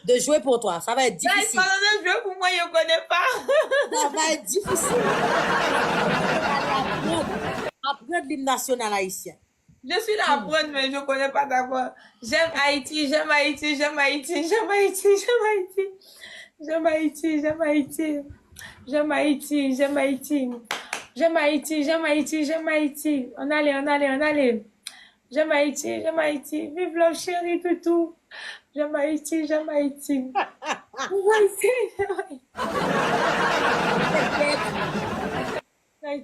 de jouer pour toi. Ça va être Là, il difficile. parle de jeu pour moi, je ne connais pas. Ça va être difficile. Apprendre l'hymne national haïtien. Je suis là à apprendre, mais je ne connais pas d'abord. J'aime Haïti, j'aime Haïti, j'aime Haïti, j'aime Haïti, j'aime Haïti. J'aime Haïti, j'aime Haïti. J'aime Haïti, j'aime Haïti. J'aime Haïti, j'aime Haïti, j'aime Haïti. On allait, on allait, on allait. J'aime Haïti, j'aime Haïti. Vive le chéri, toutou. J'aime Haïti, j'aime Haïti. J'aime Haïti, j'aime Haïti.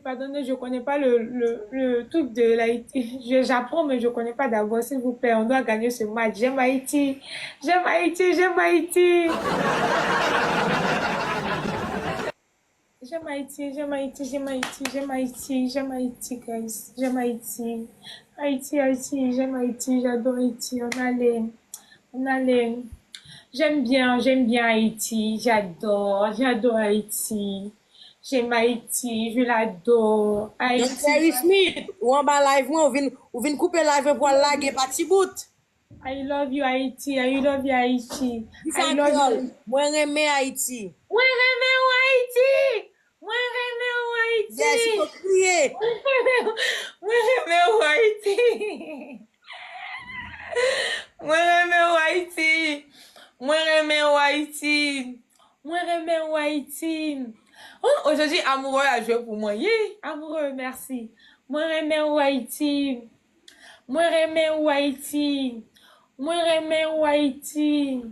Pardonnez, je ne connais pas le truc de l'Haïti. J'apprends, mais je ne connais pas d'abord. S'il vous plaît, on doit gagner ce match. J'aime Haïti. J'aime Haïti, j'aime Haïti. J'aime Haïti, j'aime Haïti, j'aime Haïti, j'aime Haïti, j'aime Haïti, guys. J'aime Haïti. Haïti, Haïti, j'aime Haïti, j'adore Haïti. On allait. J'aime bien Haïti. J'adore Haïti. J'aime Haïti, je l'adore. Donc, Terry Smith, ou en bas live, ou vin couper live pour laguer parti bout. I love you, Haïti. I love you, Haïti. I love you. Moi, j'aime Haïti. Moi, j'aime Haïti. Moi, j'aime Haïti. Yes, il faut crier. Moi, j'aime Haïti. Moi, j'aime Haïti. Moi, j'aime Haïti. Moi, j'aime Haïti. Oh, aujourd'hui, amoureux a joué pour moi. Yeah, amoureux, merci. Moi, j'aime Haïti. Moi, j'aime Haïti. Moi, j'aime Haïti.